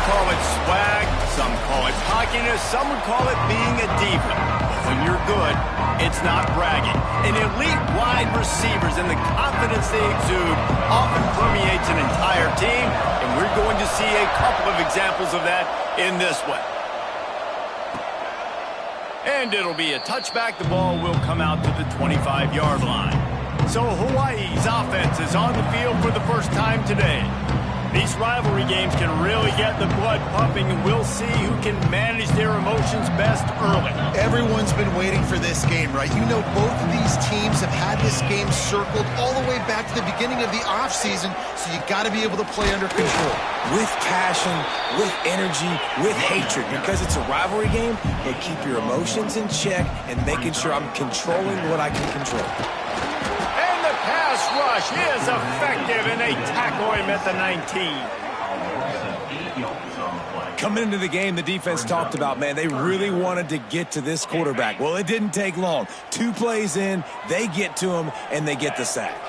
call it swag, some call it cockiness, some would call it being a diva. But when you're good, it's not bragging. An elite wide receivers and the confidence they exude often permeates an entire team, and we're going to see a couple of examples of that in this one. And it'll be a touchback. The ball will come out to the 25-yard line. So Hawaii's offense is on the field for the first time today. These rivalry games can really get the blood pumping, and we'll see who can manage their emotions best early. Everyone's been waiting for this game, right? You know, both of these teams have had this game circled all the way back to the beginning of the offseason, so you got to be able to play under control. With passion, with energy, with hatred, because it's a rivalry game, but keep your emotions in check and making sure I'm controlling what I can control. Pass rush is effective, and they tackle him at the 19. Coming into the game, the defense talked about, man, they really wanted to get to this quarterback. Well, it didn't take long. 2 plays in, they get to him, and they get the sack.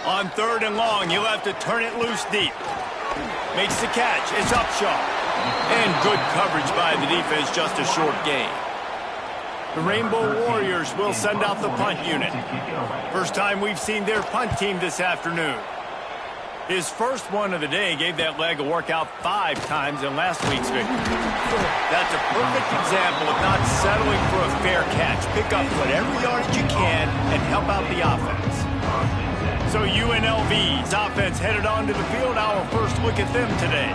On 3rd and long, he'll have to turn it loose deep. Makes the catch. It's Upshaw. And good coverage by the defense, just a short gain. The Rainbow Warriors will send out the punt unit. First time we've seen their punt team this afternoon. His first one of the day gave that leg a workout 5 times in last week's victory. That's a perfect example of not settling for a fair catch. Pick up whatever yardage you can and help out the offense. So UNLV's offense headed onto the field. Our first look at them today.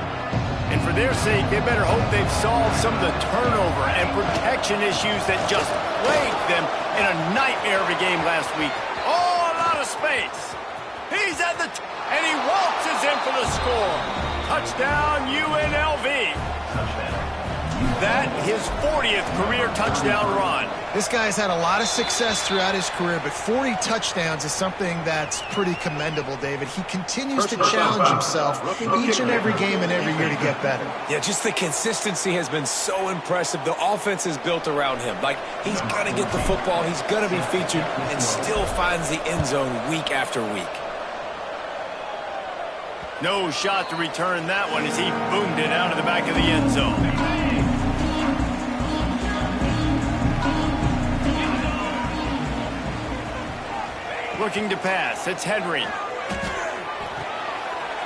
And for their sake, they better hope they've solved some of the turnover and protection issues that just plagued them in a nightmare of a game last week. Oh, a lot of space. He's at the and he waltzes in for the score. Touchdown, UNLV. That his 40th career touchdown run. This guy's had a lot of success throughout his career, but 40 touchdowns is something that's pretty commendable, David. He continues to challenge himself each and every game and every year to get better. Yeah, just the consistency has been so impressive. The offense is built around him. Like, he's going to get the football, he's going to be featured, and still finds the end zone week after week. No shot to return that one as he boomed it out of the back of the end zone. Looking to pass. It's Henry.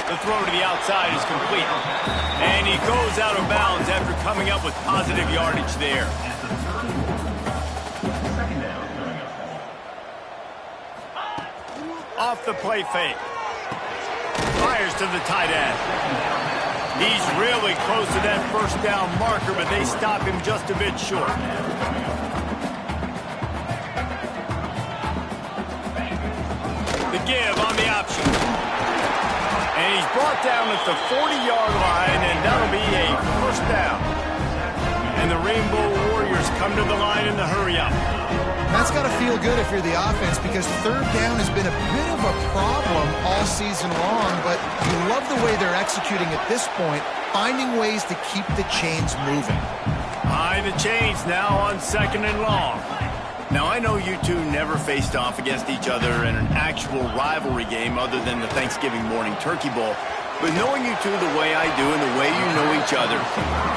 The throw to the outside is complete. And he goes out of bounds after coming up with positive yardage there. Off the play fake. Fires to the tight end. He's really close to that first down marker, but they stop him just a bit short. The give on the option. And he's brought down at the 40-yard line, and that'll be a first down. And the Rainbow Warriors come to the line in the hurry-up. That's got to feel good if you're the offense, because 3rd down has been a bit of a problem all season long, but you love the way they're executing at this point, finding ways to keep the chains moving. High the chains now on 2nd and long. Now, I know you two never faced off against each other in an actual rivalry game other than the Thanksgiving morning turkey bowl. But knowing you two the way I do and the way you know each other,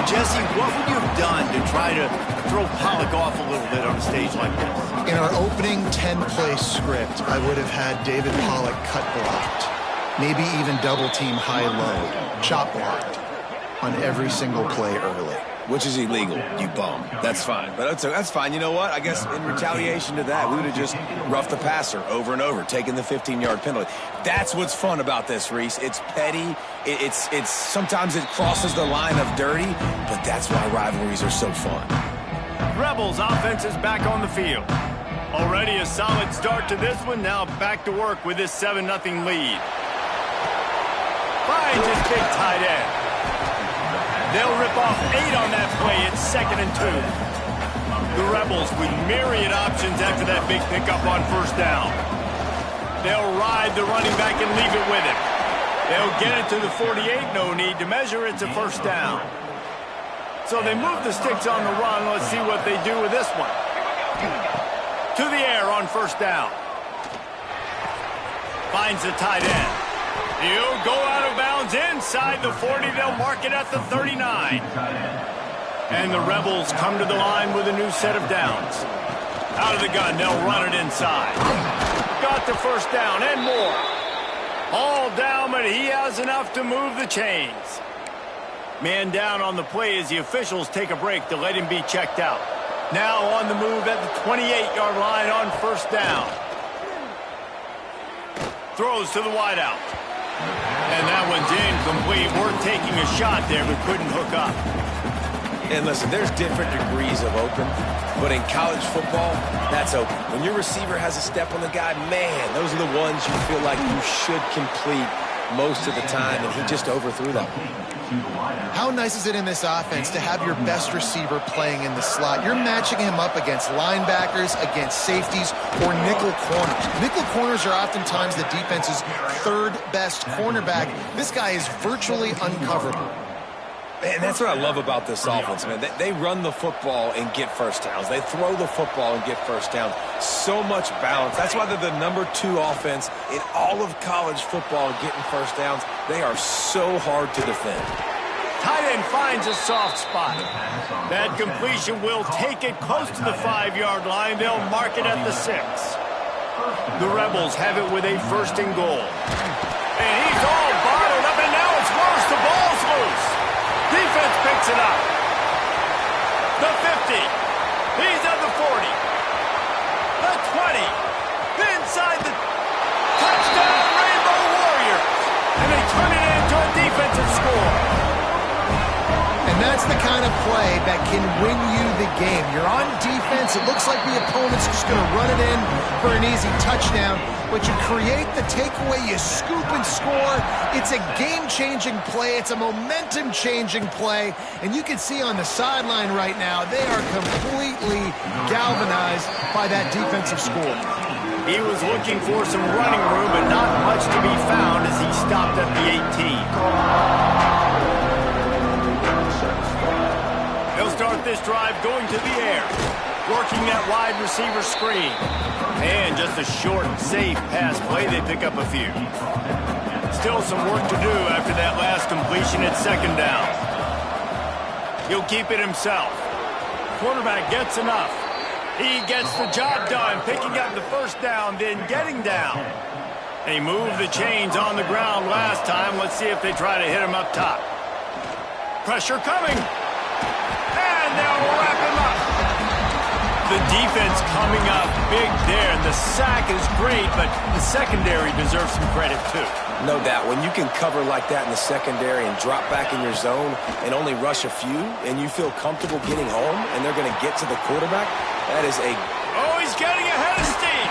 Jesse, what would you have done to try to throw Pollock off a little bit on a stage like this? In our opening 10-play script, I would have had David Pollock cut blocked, maybe even double-team high-low, chop blocked on every single play early. Which is illegal, you bum. That's fine. But that's fine. You know what? I guess in retaliation to that, we would have just roughed the passer over and over, taking the 15-yard penalty. That's what's fun about this, Reese. It's petty. It's sometimes it crosses the line of dirty, but that's why rivalries are so fun. Rebels offense is back on the field. Already a solid start to this one. Now back to work with this 7-0 lead. Finds his big tight end. They'll rip off 8 on that play. It's 2nd and 2. The Rebels with myriad options after that big pickup on first down. They'll ride the running back and leave it with him. They'll get it to the 48. No need to measure. It's a first down. So they move the sticks on the run. Let's see what they do with this one. To the air on first down. Finds the tight end. He'll go out of bounds inside the 40. They'll mark it at the 39. And the Rebels come to the line with a new set of downs. Out of the gun, they'll run it inside. Got the first down and more. All down, but he has enough to move the chains. Man down on the play as the officials take a break to let him be checked out. Now on the move at the 28-yard line on first down. Throws to the wideout. And that one's incomplete. Worth taking a shot there, but couldn't hook up. And listen, there's different degrees of open, but in college football, that's open. When your receiver has a step on the guy, man, those are the ones you feel like you should complete most of the time, and he just overthrew that one. How nice is it in this offense to have your best receiver playing in the slot? You're matching him up against linebackers, against safeties, or nickel corners. Nickel corners are oftentimes the defense's third best cornerback. This guy is virtually uncoverable. And that's what I love about this offense, man. They run the football and get first downs. They throw the football and get first downs. So much balance. That's why they're the #2 offense in all of college football getting first downs. They are so hard to defend. Tight end finds a soft spot. That completion will take it close to the 5-yard line. They'll mark it at the 6. The Rebels have it with a first and goal. And he's all bottled up, and now it's worse. The ball's loose. Defense picks it up. The 50. He's at the 40. The 20. Inside the touchdown, Rainbow Warriors. And they turn it into a defensive score. And that's the kind of play that can win you the game. You're on defense. It looks like the opponent's just going to run it in for an easy touchdown. But you create the takeaway, you scoop and score. It's a game-changing play. It's a momentum-changing play. And you can see on the sideline right now, they are completely galvanized by that defensive score. He was looking for some running room, but not much to be found as he stopped at the 18. They'll start this drive going to the air, working that wide receiver screen. And just a short, safe pass play, they pick up a few. Still some work to do after that last completion at second down. He'll keep it himself. Quarterback gets enough. He gets the job done, picking up the first down, then getting down. They moved the chains on the ground last time. Let's see if they try to hit him up top. Pressure coming. And they'll wrap him up. The defense coming up big there. The sack is great, but the secondary deserves some credit too. No doubt. When you can cover like that in the secondary and drop back in your zone and only rush a few, and you feel comfortable getting home, and they're going to get to the quarterback, that is a... Oh, he's getting ahead of steam.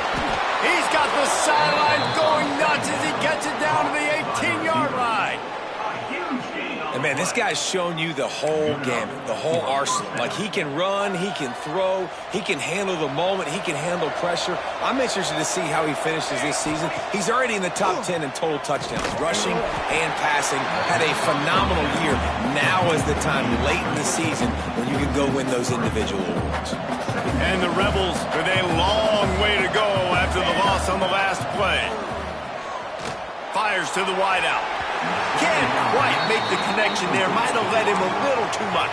He's got the sideline going nuts as he gets it down to the 18-yard line. And, man, this guy's shown you the whole gamut, the whole arsenal. Like, he can run, he can throw, he can handle the moment, he can handle pressure. I'm interested to see how he finishes this season. He's already in the top 10 in total touchdowns, rushing and passing. Had a phenomenal year. Now is the time, late in the season, when you can go win those individual awards. And the Rebels with a long way to go after the loss on the last play. Fires to the wideout. Can't quite make the connection there. Might have led him a little too much.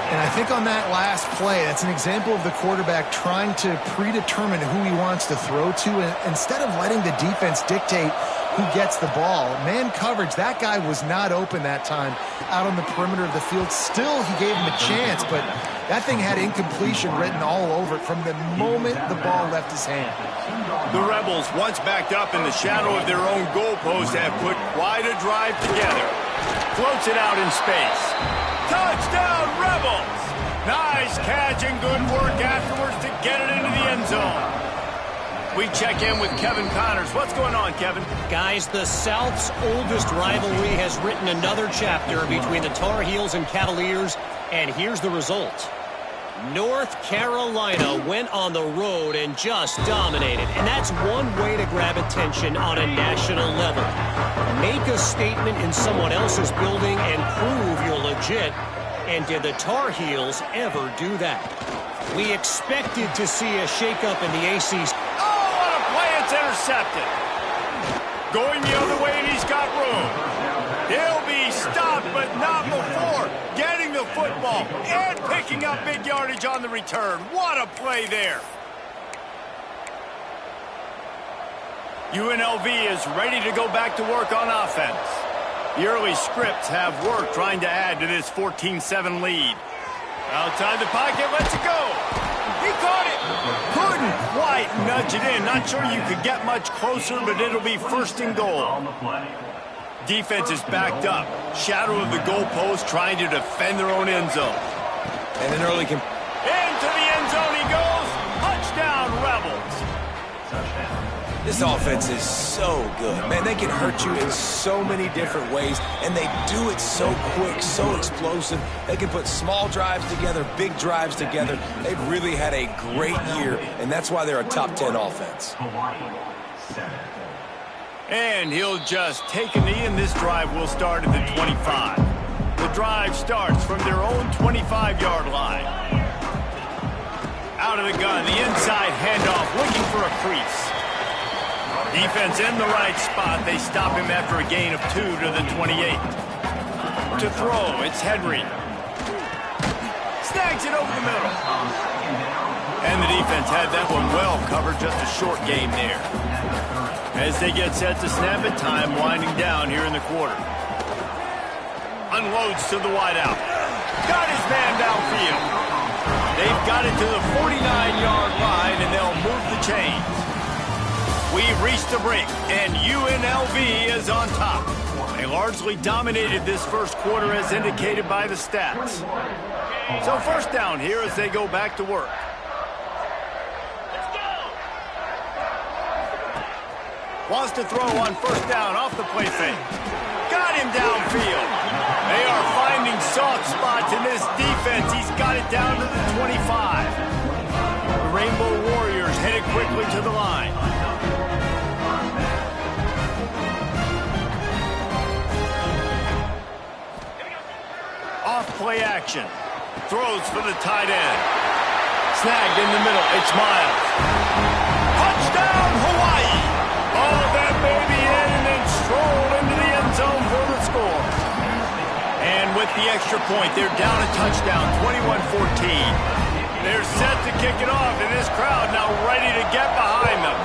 And I think on that last play, that's an example of the quarterback trying to predetermine who he wants to throw to, and instead of letting the defense dictate who gets the ball. Man coverage, that guy was not open that time out on the perimeter of the field. Still, he gave him a chance, but that thing had incompletion written all over it from the moment the ball left his hand. The Rebels, once backed up in the shadow of their own goalpost, have put quite a drive together. Floats it out in space. Touchdown, Rebels! Nice catch and good work afterwards to get it into the end zone. We check in with Kevin Connors. What's going on, Kevin? Guys, the South's oldest rivalry has written another chapter between the Tar Heels and Cavaliers, and here's the result. North Carolina went on the road and just dominated, and that's one way to grab attention on a national level. Make a statement in someone else's building and prove you're legit, and did the Tar Heels ever do that? We expected to see a shakeup in the ACC. Oh, what a play! It's intercepted. Going the other way, and he's got room. He'll be stopped, but not before getting the football and picking up big yardage on the return. What a play there. UNLV is ready to go back to work on offense. The early scripts have worked trying to add to this 14-7 lead. Outside the pocket, lets it go. He caught it. Couldn't quite nudge it in. Not sure you could get much closer, but it'll be first and goal. Defense is backed up. Shadow of the goalpost trying to defend their own end zone. And an early... Into the end zone he goes. Touchdown, Rebels. This offense is so good. Man, they can hurt you in so many different ways, and they do it so quick, so explosive. They can put small drives together, big drives together. They've really had a great year, and that's why they're a top 10 offense. And he'll just take a knee, and this drive will start at the 25. The drive starts from their own 25-yard line. Out of the gun, the inside handoff, looking for a crease. Defense in the right spot. They stop him after a gain of 2 to the 28. To throw, it's Henry. Snags it over the middle. And the defense had that one well covered, just a short gain there. As they get set to snap it, time winding down here in the quarter. Unloads to the wideout. Got his man downfield. They've got it to the 49-yard line, and they'll move the chains. We've reached the break, and UNLV is on top. They largely dominated this first quarter as indicated by the stats. So first down here as they go back to work. Wants to throw on first down off the play fake. Got him downfield. They are finding soft spots in this defense. He's got it down to the 25. The Rainbow Warriors headed quickly to the line. Off-play action. Throws for the tight end. Snagged in the middle. It's Miles. Touchdown, Hawaii! Oh, that baby in and then strolled into the end zone for the score. And with the extra point, they're down a touchdown, 21-14. They're set to kick it off, and this crowd now ready to get behind them.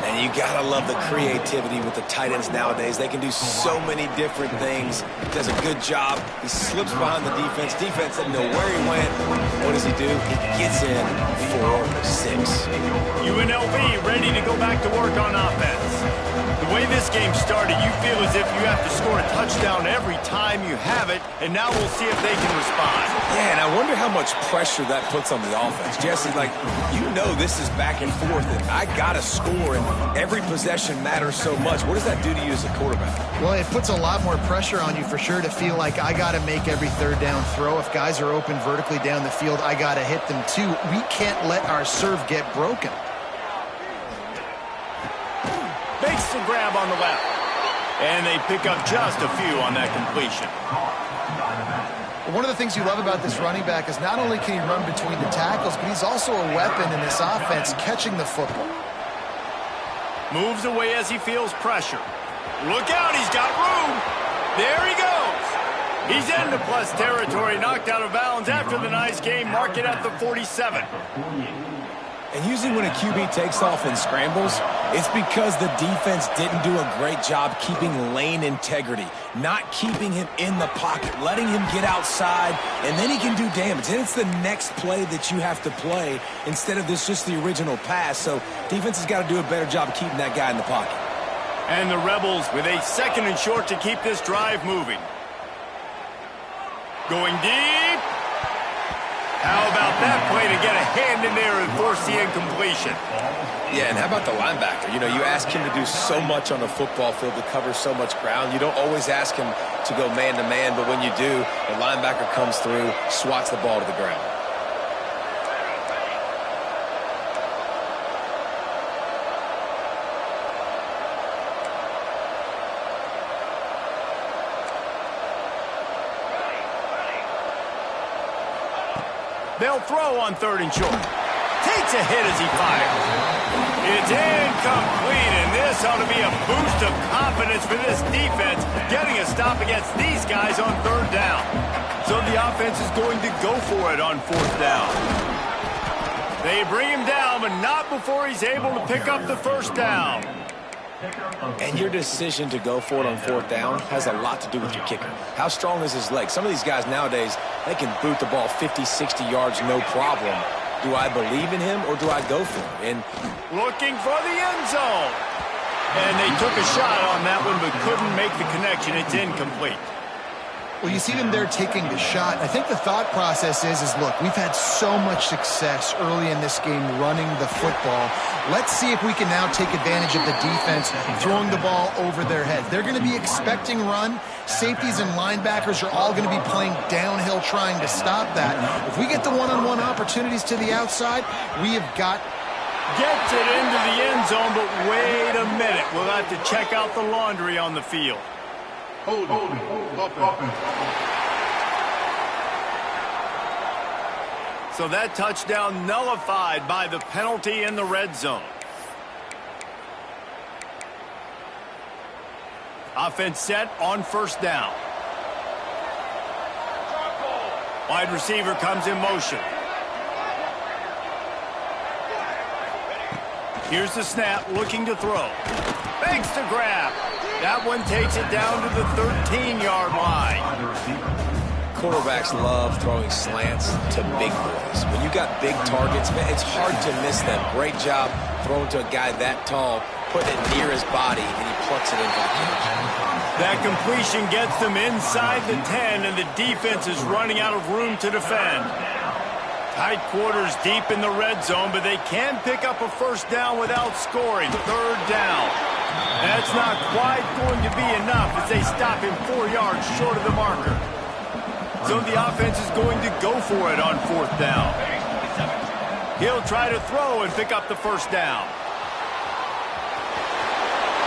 And you gotta love the creativity with the tight ends nowadays. They can do so many different things. He does a good job. He slips behind the defense. Defense doesn't know where he went. What does he do? He gets in 4-6. UNLV ready to go back to work on offense. The way this game started, you feel as if you have to score a touchdown every time you have it, and now we'll see if they can respond. Yeah, and I wonder how much pressure that puts on the offense. Jesse, like, you know this is back and forth, and I gotta score, and every possession matters so much. What does that do to you as a quarterback? Well, it puts a lot more pressure on you for sure to feel like I got to make every third down throw. If guys are open vertically down the field, I got to hit them too. We can't let our serve get broken. Makes the grab on the left. And they pick up just a few on that completion. One of the things you love about this running back is not only can he run between the tackles, but he's also a weapon in this offense catching the football. Moves away as he feels pressure. Look out, he's got room. There he goes. He's into plus territory, knocked out of bounds after the nice game. Mark it at the 47. And usually when a QB takes off and scrambles, it's because the defense didn't do a great job keeping lane integrity, not keeping him in the pocket, letting him get outside, and then he can do damage. And it's the next play that you have to play instead of this just the original pass. So defense has got to do a better job keeping that guy in the pocket. And the Rebels with a second and short to keep this drive moving. Going deep. How about that play to get a hand in there and force the incompletion? Yeah, and how about the linebacker? You know, you ask him to do so much on the football field, to cover so much ground. You don't always ask him to go man-to-man, but when you do, the linebacker comes through, swats the ball to the ground. They'll throw on third and short. Takes a hit as he fires. It's incomplete, and this ought to be a boost of confidence for this defense, getting a stop against these guys on third down. So the offense is going to go for it on fourth down. They bring him down, but not before he's able to pick up the first down. And your decision to go for it on fourth down has a lot to do with your kicker. How strong is his leg? Some of these guys nowadays, they can boot the ball 50, 60 yards, no problem. Do I believe in him or do I go for it? And looking for the end zone. And they took a shot on that one but couldn't make the connection. It's incomplete. Well, you see them there taking the shot. I think the thought process is look, we've had so much success early in this game running the football. Let's see if we can now take advantage of the defense throwing the ball over their heads. They're going to be expecting run. Safeties and linebackers are all going to be playing downhill trying to stop that. If we get the one-on-one opportunities to the outside, we have got... Gets it into the end zone, but wait a minute. We'll have to check out the laundry on the field. Hold offense. So that touchdown nullified by the penalty in the red zone. Offense set on first down. Wide receiver comes in motion. Here's the snap, looking to throw. Fakes to grab. That one takes it down to the 13-yard line. quarterbacks love throwing slants to big boys. When you got big targets, man, it's hard to miss them. Great job throwing to a guy that tall, putting it near his body, and he plucks it into the catch. That completion gets them inside the 10, and the defense is running out of room to defend. Tight quarters deep in the red zone, but they can pick up a first down without scoring. Third down. That's not quite going to be enough as they stop him 4 yards short of the marker. So the offense is going to go for it on fourth down. He'll try to throw and pick up the first down.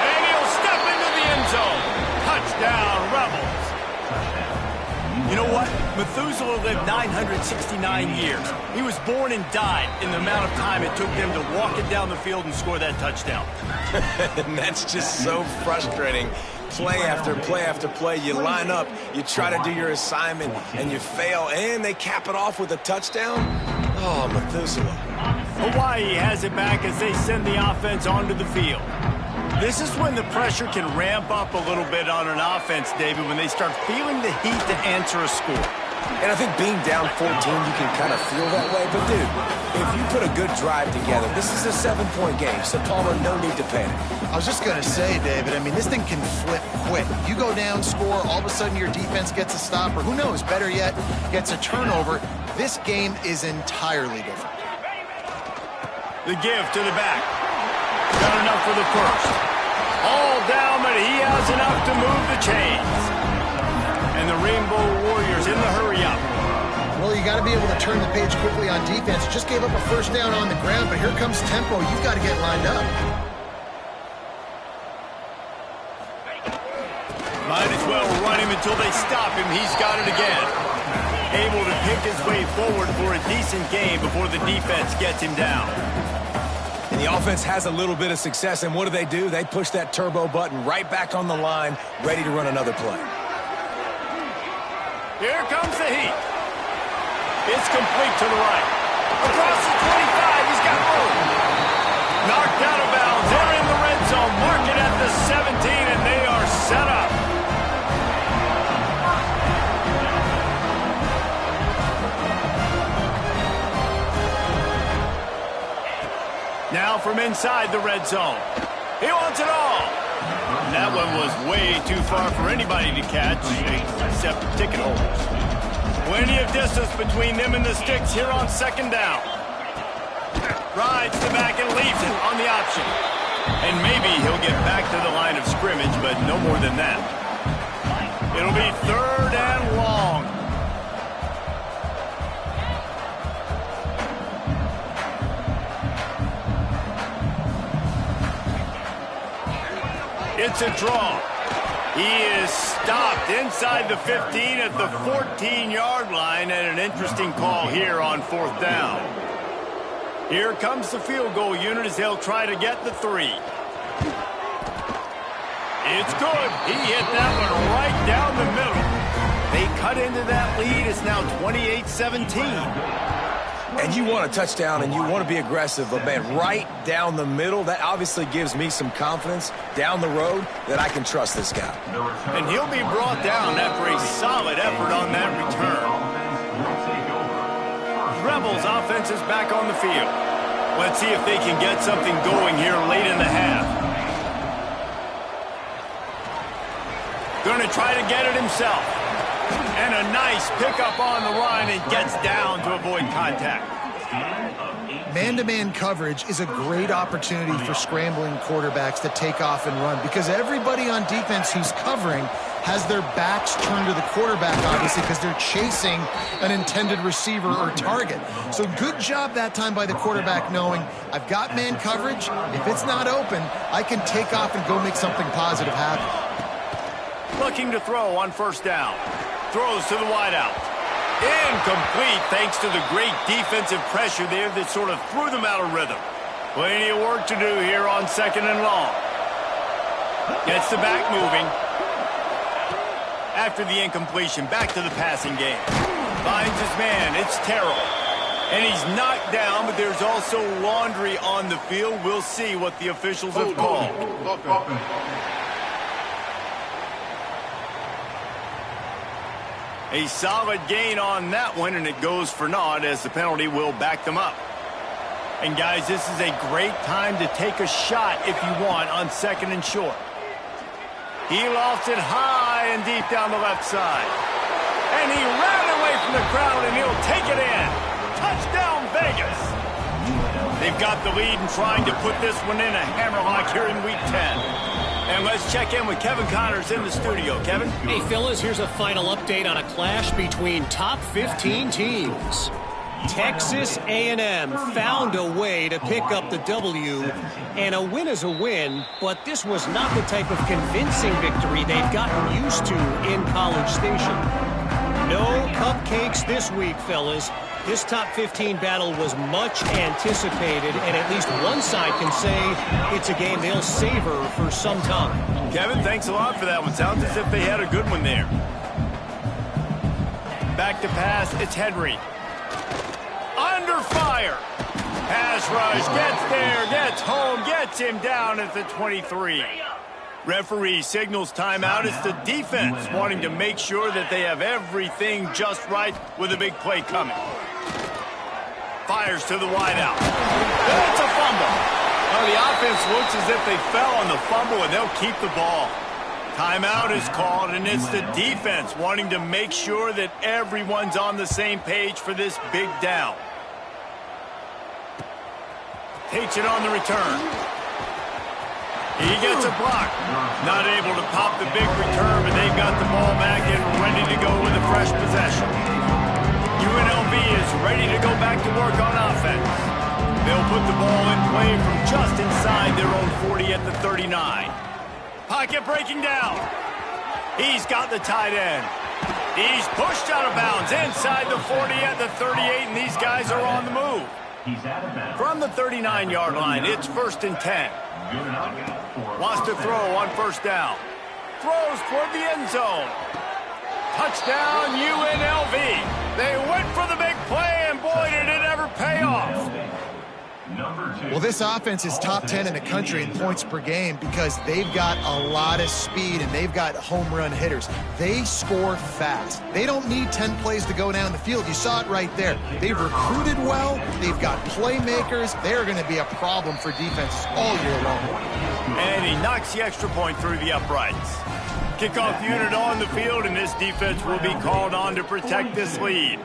And he'll step into the end zone. Touchdown, Rebels. You know what? Methuselah lived 969 years. He was born and died in the amount of time it took them to walk it down the field and score that touchdown. And that's just so frustrating. Play after play after play, you line up, you try to do your assignment, and you fail, and they cap it off with a touchdown? Oh, Methuselah. Hawaii has it back as they send the offense onto the field. This is when the pressure can ramp up a little bit on an offense, David, when they start feeling the heat to answer a score. And I think being down 14, you can kind of feel that way. But, dude, if you put a good drive together, this is a 7-point game, so Palmer, no need to panic. I was just going to say, David, I mean, this thing can flip quick. You go down, score, all of a sudden your defense gets a stop, or who knows, better yet, gets a turnover. This game is entirely different. The give to the back. Got enough for the first. All down, but he has enough to move the chains. And the Rainbow Warriors in the hurry-up. Well, you got to be able to turn the page quickly on defense. Just gave up a first down on the ground, but here comes tempo. You've got to get lined up. Might as well run him until they stop him. He's got it again. Able to pick his way forward for a decent game before the defense gets him down. And the offense has a little bit of success, and what do? They push that turbo button right back on the line, ready to run another play. Here comes the heat. It's complete to the right. Across the 25, he's got room. Knocked out of bounds. They're in the red zone. Mark it at the 17, and they are set up. Now from inside the red zone. He wants it all. That one was way too far for anybody to catch, except the ticket holders. Plenty of distance between them and the sticks here on second down. Rides the back and leaves it on the option. And maybe he'll get back to the line of scrimmage, but no more than that. It'll be third and long. It's a draw. He is stopped inside the 15 at the 14-yard line, and an interesting call here on fourth down. Here comes the field goal unit as they'll try to get the 3. It's good. He hit that one right down the middle. They cut into that lead. It's now 28-17. And you want a touchdown and you want to be aggressive, but man, right down the middle, that obviously gives me some confidence down the road that I can trust this guy. And he'll be brought down after a solid effort on that return. Rebels offense is back on the field. Let's see if they can get something going here late in the half. Going to try to get it himself. And a nice pickup on the line and gets down to avoid contact. Man-to-man coverage is a great opportunity for scrambling quarterbacks to take off and run because everybody on defense who's covering has their backs turned to the quarterback, obviously, because they're chasing an intended receiver or target. So good job that time by the quarterback knowing I've got man coverage. If it's not open, I can take off and go make something positive happen. Looking to throw on first down. Throws to the wideout. Incomplete thanks to the great defensive pressure there that sort of threw them out of rhythm. Plenty of work to do here on second and long. Gets the back moving. After the incompletion, back to the passing game. Finds his man. It's Terrell. And he's knocked down, but there's also laundry on the field. We'll see what the officials have called. A solid gain on that one, and it goes for naught as the penalty will back them up. And, guys, this is a great time to take a shot if you want on second and short. He lofts it high and deep down the left side. And he ran away from the crowd, and he'll take it in. Touchdown, Vegas. They've got the lead and trying to put this one in a hammerlock here in Week 10. And let's check in with Kevin Connors in the studio. Kevin? Hey, fellas, here's a final update on a clash between top 15 teams. Texas A&M found a way to pick up the W, and a win is a win, but this was not the type of convincing victory they've gotten used to in College Station. No cupcakes this week, fellas. This top 15 battle was much anticipated, and at least one side can say it's a game they'll savor for some time. Kevin, thanks a lot for that one. Sounds as if they had a good one there. Back to pass, it's Henry. Under fire. Pass rush, gets there, gets home, gets him down at the 23. Referee signals timeout. It's the defense wanting to make sure that they have everything just right with a big play coming. Fires to the wideout. It's a fumble. Well, the offense looks as if they fell on the fumble, and they'll keep the ball. Timeout is called, and it's the defense wanting to make sure that everyone's on the same page for this big down. Takes it on the return. He gets a block. Not able to pop the big return, but they've got the ball back and ready to go with a fresh possession. UNLV is ready to go back to work on offense. They'll put the ball in play from just inside their own 40 at the 39. Pocket breaking down. He's got the tight end. He's pushed out of bounds inside the 40 at the 38, and these guys are on the move. From the 39-yard line, it's 1st and 10. Wants to throw on first down. Throws toward the end zone. Touchdown, UNLV. They went for the big play, and boy, did it ever pay off. Well, this offense is top 10 in the country in points per game because they've got a lot of speed and they've got home run hitters. They score fast. They don't need 10 plays to go down the field. You saw it right there. They've recruited well. They've got playmakers. They're going to be a problem for defenses all year long. And he knocks the extra point through the uprights. Kickoff unit on the field, and this defense will be called on to protect this lead.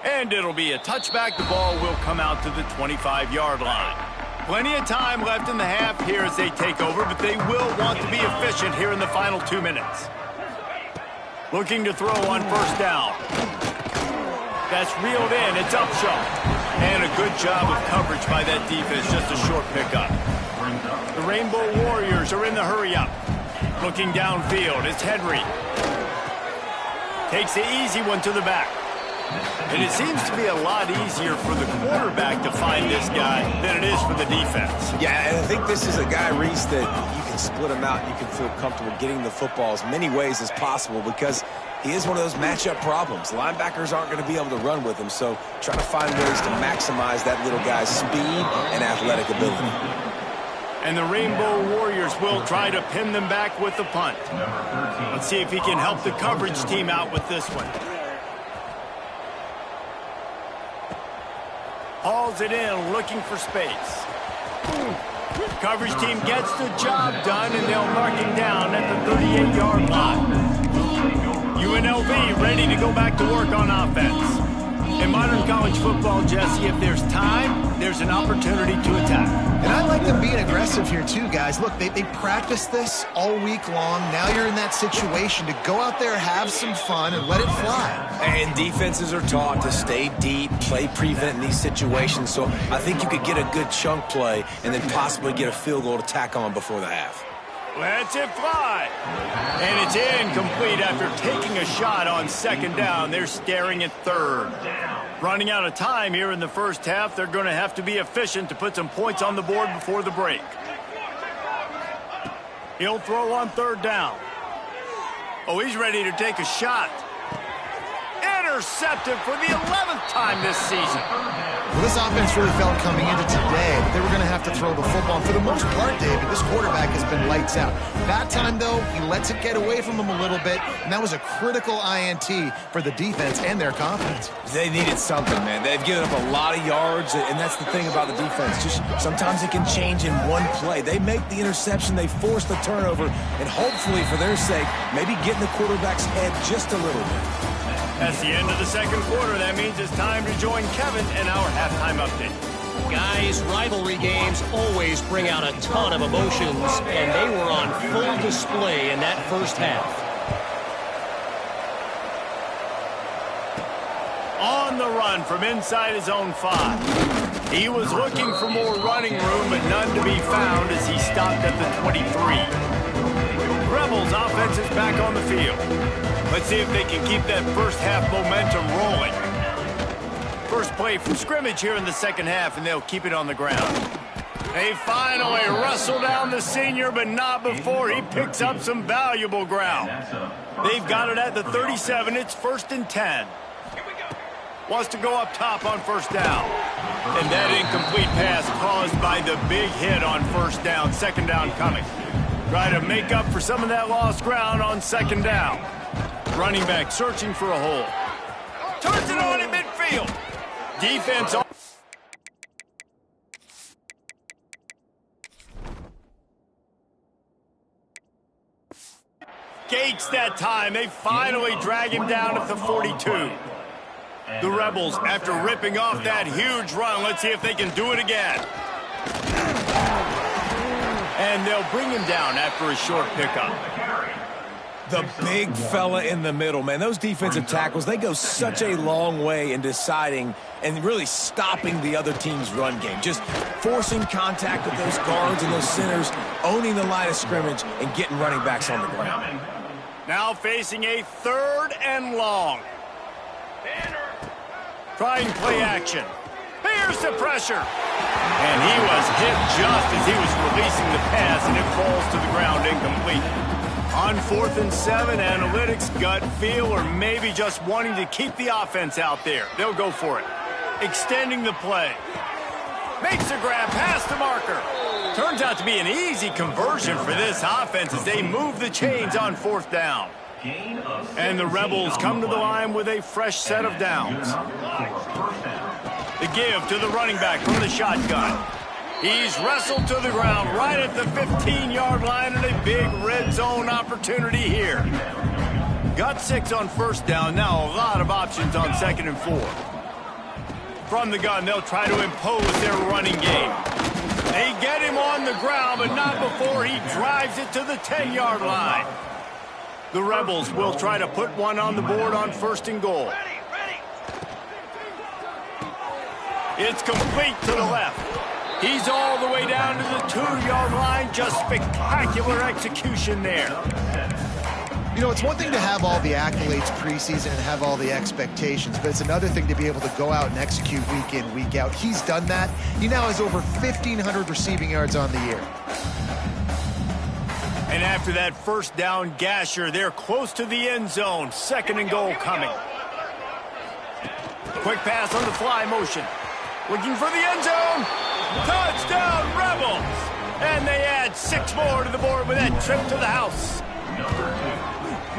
And it'll be a touchback. The ball will come out to the 25-yard line. Plenty of time left in the half here as they take over, but they will want to be efficient here in the final 2 minutes. Looking to throw on first down. That's reeled in. It's Upshaw. And a good job of coverage by that defense. Just a short pickup. The Rainbow Warriors are in the hurry-up. Looking downfield. It's Henry. Takes the easy one to the back. And it seems to be a lot easier for the quarterback to find this guy than it is for the defense. Yeah, and I think this is a guy, Reese, that you can split him out. You can feel comfortable getting the football as many ways as possible because he is one of those matchup problems. Linebackers aren't going to be able to run with him, so try to find ways to maximize that little guy's speed and athletic ability. And the Rainbow Warriors will try to pin them back with the punt. Let's see if he can help the coverage team out with this one. Hauls it in, looking for space. Coverage team gets the job done, and they'll mark him down at the 38-yard line. UNLV ready to go back to work on offense. In modern college football, Jesse, if there's time, there's an opportunity to attack. And I like them being aggressive here too, guys. Look, they practice this all week long. Now you're in that situation to go out there, have some fun, and let it fly. And defenses are taught to stay deep, play prevent in these situations. So I think you could get a good chunk play and then possibly get a field goal to tack on before the half. Lets it fly. And it's incomplete after taking a shot on second down. They're staring at third. Running out of time here in the first half. They're going to have to be efficient to put some points on the board before the break. He'll throw on third down. Oh, he's ready to take a shot. Intercepted for the 11th time this season. Well, this offense really felt coming into today that they were going to have to throw the football. And for the most part, David, this quarterback has been lights out. That time, though, he lets it get away from him a little bit, and that was a critical INT for the defense and their confidence. They needed something, man. They've given up a lot of yards, and that's the thing about the defense. Just sometimes it can change in one play. They make the interception, they force the turnover, and hopefully, for their sake, maybe get in the quarterback's head just a little bit. That's the end of the second quarter. That means it's time to join Kevin in our halftime update. Guys, rivalry games always bring out a ton of emotions, and they were on full display in that first half. On the run from inside his own 5. He was looking for more running room, but none to be found as he stopped at the 23. Rebels offense is back on the field. Let's see if they can keep that first half momentum rolling. First play from scrimmage here in the second half, and they'll keep it on the ground. They finally wrestle down the senior, but not before he picks up some valuable ground. They've got it at the 37. It's 1st and 10. Wants to go up top on first down. And that incomplete pass caused by the big hit on first down. Second down coming. Try to make up for some of that lost ground on second down. Running back searching for a hole. Turns it on in midfield. Defense on. Gates that time. They finally drag him down at the 42. The Rebels, after ripping off that huge run, let's see if they can do it again. And they'll bring him down after a short pickup. The big fella in the middle, man. Those defensive tackles, they go such a long way in deciding and really stopping the other team's run game. Just forcing contact with those guards and those centers, owning the line of scrimmage, and getting running backs on the ground. Now facing a 3rd and long. Trying play action. Here's the pressure. And he was hit just as he was releasing the pass, and it falls to the ground incomplete. On 4th and 7, analytics, gut feel, or maybe just wanting to keep the offense out there. They'll go for it. Extending the play. Makes a grab past the marker. Turns out to be an easy conversion for this offense as they move the chains on 4th down. And the Rebels come to the line with a fresh set of downs. The give to the running back from the shotgun. He's wrestled to the ground right at the 15-yard line, and a big red zone opportunity here. Got 6 on first down. Now a lot of options on 2nd and 4. From the gun, they'll try to impose their running game. They get him on the ground, but not before he drives it to the 10-yard line. The Rebels will try to put one on the board on 1st and goal. It's complete to the left. He's all the way down to the 2-yard line. Just spectacular execution there. You know, it's one thing to have all the accolades preseason and have all the expectations, but it's another thing to be able to go out and execute week in, week out. He's done that. He now has over 1,500 receiving yards on the year. And after that first down gasher, they're close to the end zone. 2nd and goal coming. Quick pass on the fly motion. Looking for the end zone. Touchdown, Rebels! And they add 6 more to the board with that trip to the house.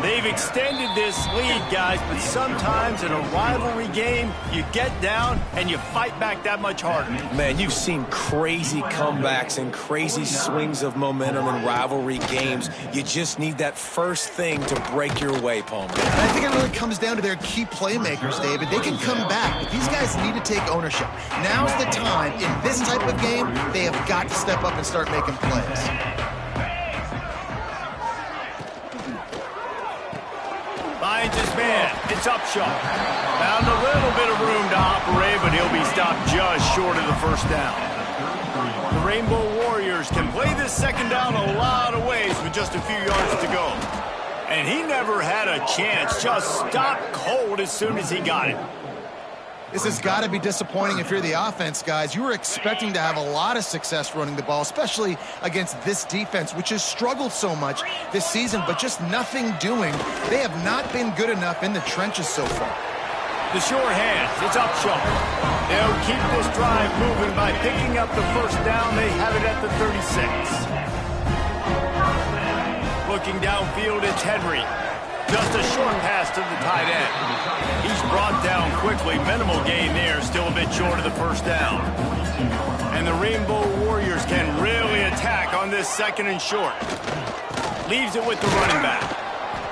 They've extended this lead, guys, but sometimes in a rivalry game, you get down and you fight back that much harder. Man, you've seen crazy comebacks and crazy swings of momentum in rivalry games. You just need that first thing to break your way, Palmer. And I think it really comes down to their key playmakers, David. They can come back, but these guys need to take ownership. Now's the time. In this type of game, they have got to step up and start making plays. Finds his man. It's Upshaw. Found a little bit of room to operate, but he'll be stopped just short of the first down. The Rainbow Warriors can play this 2nd down a lot of ways with just a few yards to go. And he never had a chance. Just stopped cold as soon as he got it. This has got to be disappointing if you're the offense, guys. You were expecting to have a lot of success running the ball, especially against this defense, which has struggled so much this season, but just nothing doing. They have not been good enough in the trenches so far. The short hands, it's Upshaw. They'll keep this drive moving by picking up the first down. They have it at the 36. Looking downfield, it's Henry. Just a short pass to the tight end. He's brought down quickly. Minimal gain there, still a bit short of the first down. And the Rainbow Warriors can really attack on this 2nd and short. Leaves it with the running back.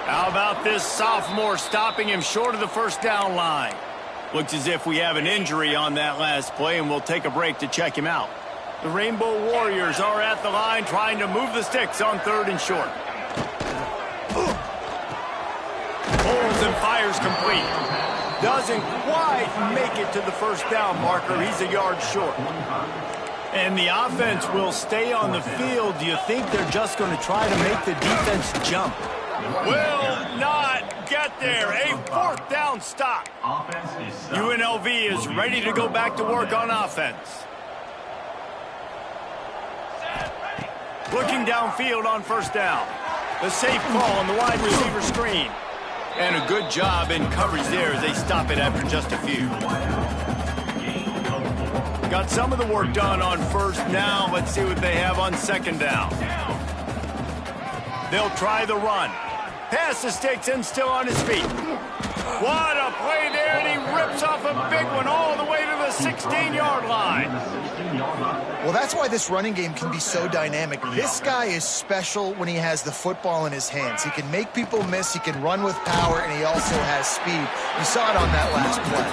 How about this sophomore stopping him short of the first down line? Looks as if we have an injury on that last play, and we'll take a break to check him out. The Rainbow Warriors are at the line trying to move the sticks on 3rd and short. Holds and fires complete. Doesn't quite make it to the first down marker. He's a yard short. And the offense will stay on the field. Do you think they're just going to try to make the defense jump? Will not get there. A 4th down stop. UNLV is ready to go back to work on offense. Looking downfield on first down. The safe call on the wide receiver screen. And a good job in coverage there as they stop it after just a few. Got some of the work done on first down. Let's see what they have on 2nd down. They'll try the run. Pass the sticks and still on his feet. What a play there, and he rips off a big one all the way to the 16-yard line. Well, that's why this running game can be so dynamic. This guy is special when he has the football in his hands. He can make people miss, he can run with power, and he also has speed. You saw it on that last play.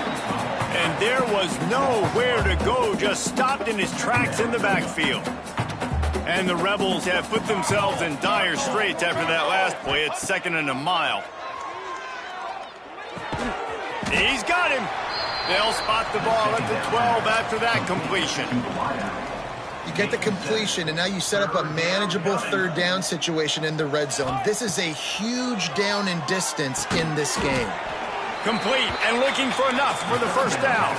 And there was nowhere to go, just stopped in his tracks in the backfield. And the Rebels have put themselves in dire straits after that last play. It's 2nd and a mile. He's got him. They'll spot the ball at the 12 after that completion. You get the completion, and now you set up a manageable 3rd down situation in the red zone. This is a huge down in distance in this game. Complete and looking for enough for the first down.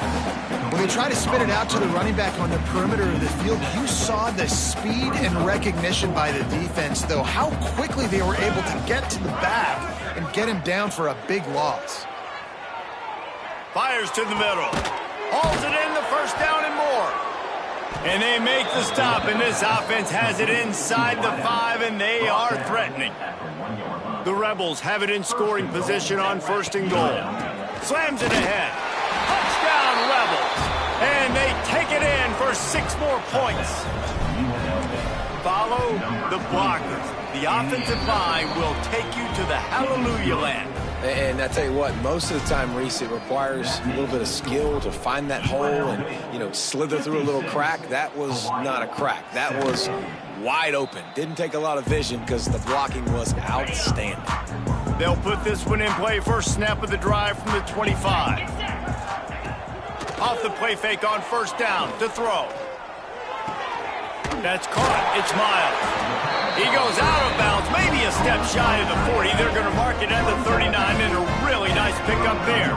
When they try to spin it out to the running back on the perimeter of the field, you saw the speed and recognition by the defense, though, how quickly they were able to get to the back and get him down for a big loss. Fires to the middle. Hauls it in, the first down and more. And they make the stop, and this offense has it inside the 5, and they are threatening. The Rebels have it in scoring position on 1st and goal. Slams it ahead. Touchdown, Rebels. And they take it in for 6 more points. Follow the blockers. The offensive line will take you to the hallelujah land. And I tell you what, most of the time, Reese, it requires a little bit of skill to find that hole and, you know, slither through a little crack. That was not a crack. That was wide open. Didn't take a lot of vision because the blocking was outstanding. They'll put this one in play. First snap of the drive from the 25. Off the play fake on first down to throw. That's caught. It's Miles. He goes out of bounds, maybe a step shy of the 40. They're going to mark it at the 39, and a really nice pickup there.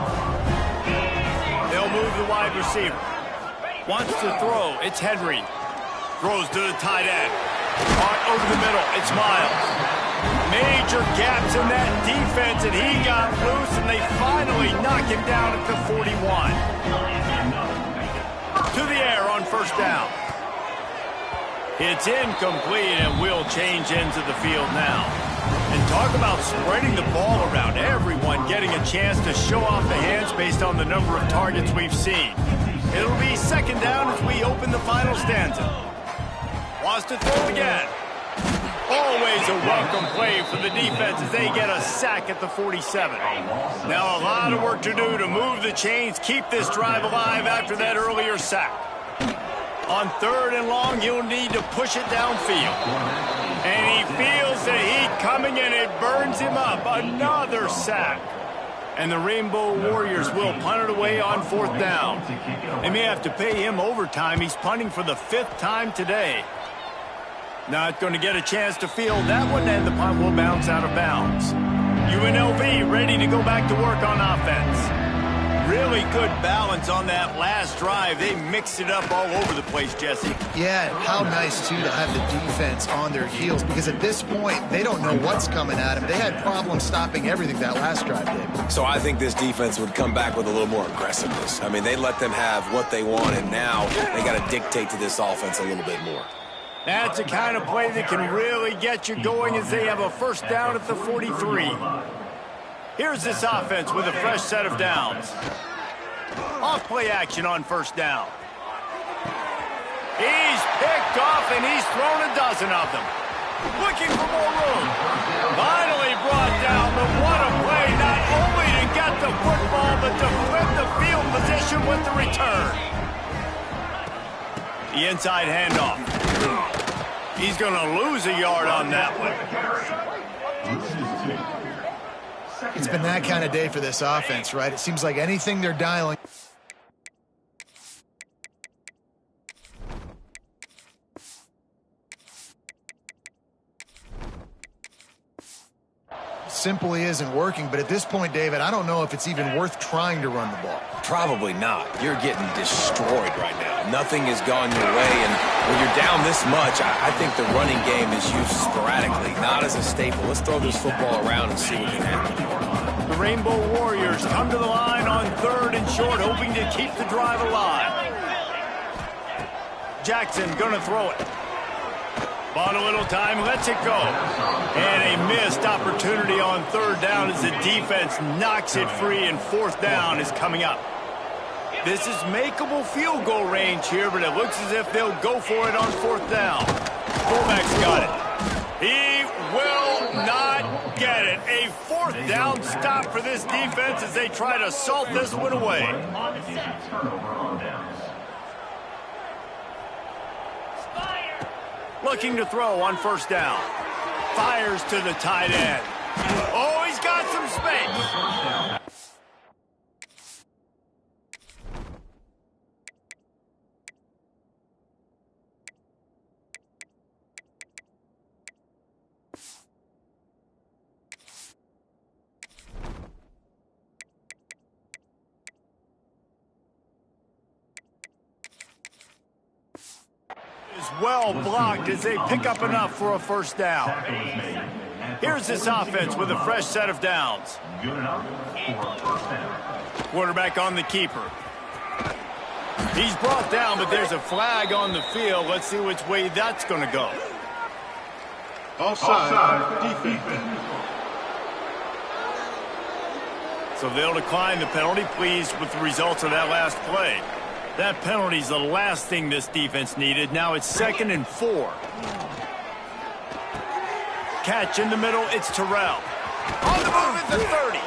They'll move the wide receiver. Wants to throw. It's Henry. Throws to the tight end. Caught over the middle. It's Miles. Major gaps in that defense, and he got loose, and they finally knock him down at the 41. To the air on first down. It's incomplete, and we'll change ends of the field now. And talk about spreading the ball around. Everyone getting a chance to show off the hands based on the number of targets we've seen. It'll be second down as we open the final stanza. Wants to throw again. Always a welcome play for the defense as they get a sack at the 47. Now a lot of work to do to move the chains, keep this drive alive after that earlier sack. On third and long, you'll need to push it downfield. And he feels the heat coming, and it burns him up. Another sack. And the Rainbow Warriors will punt it away on fourth down. They may have to pay him overtime. He's punting for the 5th time today. Not going to get a chance to field that one, and the punt will bounce out of bounds. UNLV ready to go back to work on offense. Really good balance on that last drive. They mixed it up all over the place, Jesse. Yeah, how nice, too, to have the defense on their heels, because at this point, they don't know what's coming at them. They had problems stopping everything that last drive did. So I think this defense would come back with a little more aggressiveness. I mean, they let them have what they want, and now they got to dictate to this offense a little bit more. That's the kind of play that can really get you going as they have a first down at the 43. Here's this offense with a fresh set of downs. Off play action on first down. He's picked off, and he's thrown a dozen of them. Looking for more room. Finally brought down, but what a play. Not only to get the football, but to flip the field position with the return. The inside handoff. He's going to lose a yard on that one. It's been that kind of day for this offense, right? It seems like anything they're dialing. Simply isn't working, but at this point, David, I don't know if it's even worth trying to run the ball. Probably not. You're getting destroyed right now. Nothing has gone your way, and when you're down this much, I think the running game is used sporadically, not as a staple. Let's throw this football around and see what can happen. The Rainbow Warriors come to the line on third and short, hoping to keep the drive alive. Jackson gonna throw it. Bought a little time, lets it go. And a missed opportunity on third down as the defense knocks it free, and fourth down is coming up. This is makeable field goal range here, but it looks as if they'll go for it on fourth down. Fullback's got it. He will not get it. A fourth down stop for this defense as they try to salt this one away. Looking to throw on first down. Fires to the tight end. Oh, he's got some space. Well blocked as they pick up enough for a first down. Here's this offense with a fresh set of downs. Quarterback on the keeper. He's brought down, but there's a flag on the field. Let's see which way that's going to go. Offside. Defense. So they'll decline the penalty, pleased with the results of that last play. That penalty's the last thing this defense needed. Now it's 2nd and 4. Catch in the middle, it's Terrell. On the move at the 30.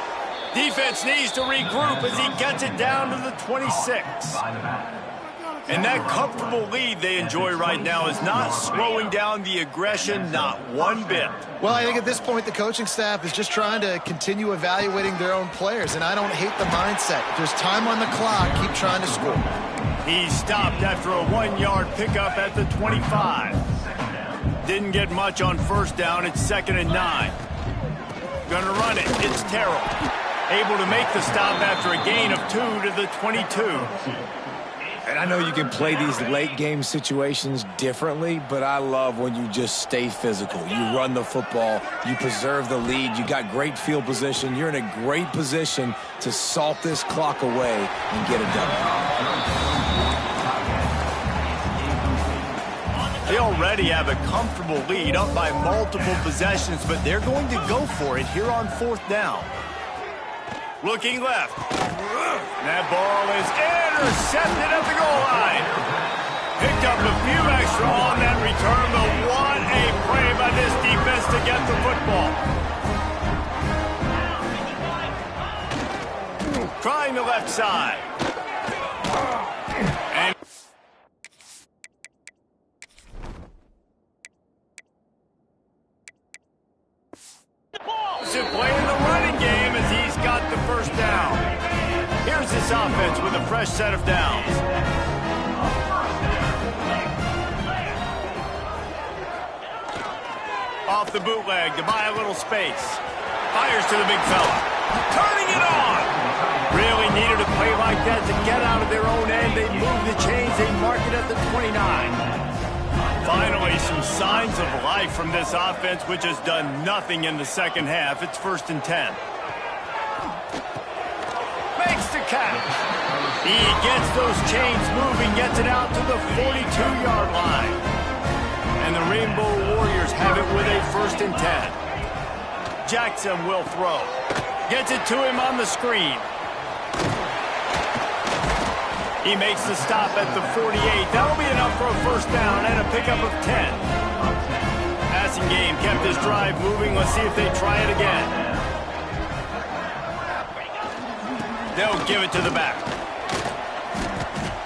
Defense needs to regroup as he gets it down to the 26. And that comfortable lead they enjoy right now is not slowing down the aggression, not one bit. Well, I think at this point the coaching staff is just trying to continue evaluating their own players, and I don't hate the mindset. If there's time on the clock, keep trying to score. He stopped after a 1-yard pickup at the 25. Didn't get much on first down. It's 2nd and 9. Gonna run it. It's Terrell. Able to make the stop after a gain of 2 to the 22. And I know you can play these late game situations differently, but I love when you just stay physical. You run the football, you preserve the lead, you got great field position, you're in a great position to salt this clock away and get it done. They already have a comfortable lead, up by multiple possessions, but they're going to go for it here on 4th down. Looking left. That ball is intercepted at the goal line. Picked up a few extra on that return, but what a play by this defense to get the football. Trying the left side. And playing the running game as he's got the first down. Here's this offense with a fresh set of downs. Off the bootleg to buy a little space. Fires to the big fella. Turning it on. Really needed a play like that to get out of their own end. They move the chains. They mark it at the 29. Finally, some signs of life from this offense, which has done nothing in the second half. It's 1st and 10. Makes the catch. He gets those chains moving, gets it out to the 42-yard line. And the Rainbow Warriors have it with a 1st and 10. Jackson will throw. Gets it to him on the screen. He makes the stop at the 48. That'll be enough for a first down and a pickup of 10. Passing game kept this drive moving. Let's see if they try it again. They'll give it to the back.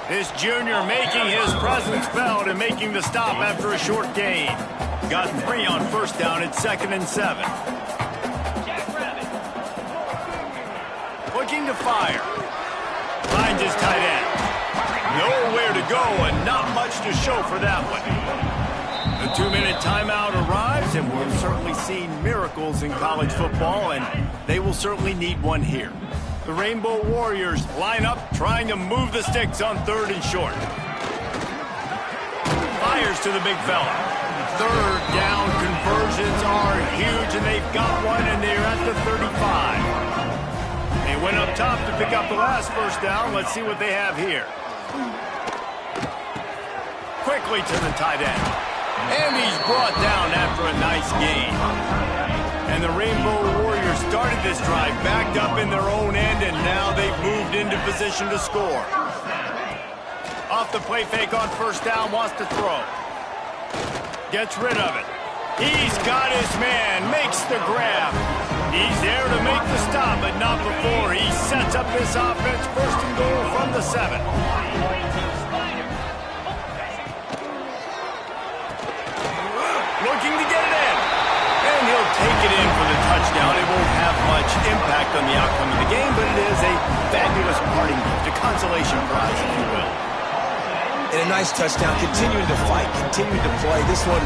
This junior making his presence felt and making the stop after a short gain. Got 3 on first down. It's 2nd and 7. Looking to fire. Finds his tight end. Nowhere to go and not much to show for that one. The 2-minute timeout arrives, and we've certainly seen miracles in college football, and they will certainly need one here. The Rainbow Warriors line up, trying to move the sticks on 3rd and short. Fires to the big fella. 3rd down conversions are huge, and they've got one, and they're at the 35. They went up top to pick up the last first down. Let's see what they have here. Quickly to the tight end. And he's brought down after a nice gain. And the Rainbow Warriors started this drive backed up in their own end, and now they've moved into position to score. Off the play fake on first down, wants to throw. Gets rid of it. He's got his man, makes the grab. He's there to make the stop, but not before. He sets up this offense, 1st and goal from the 7. Looking to get it in. And he'll take it in for the touchdown. It won't have much impact on the outcome of the game, but it is a fabulous parting gift, a consolation prize, if you will. And a nice touchdown, continuing to fight, continuing to play. This one,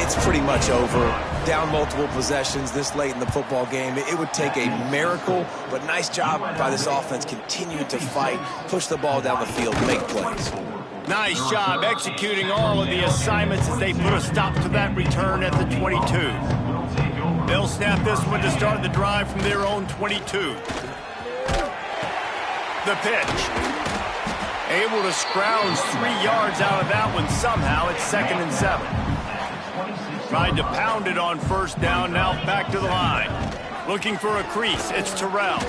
it's pretty much over. Down multiple possessions this late in the football game. It would take a miracle, but nice job by this offense continuing to fight, push the ball down the field, make plays. Nice job executing all of the assignments as they put a stop to that return at the 22. They'll snap this one to start the drive from their own 22. The pitch. Able to scrounge 3 yards out of that one somehow. It's 2nd and 7. Tried to pound it on first down, now back to the line. Looking for a crease, it's Terrell.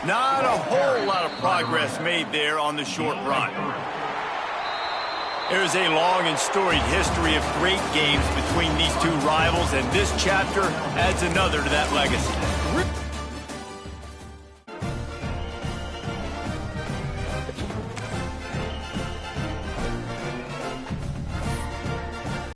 Not a whole lot of progress made there on the short run. There's a long and storied history of great games between these two rivals, and this chapter adds another to that legacy.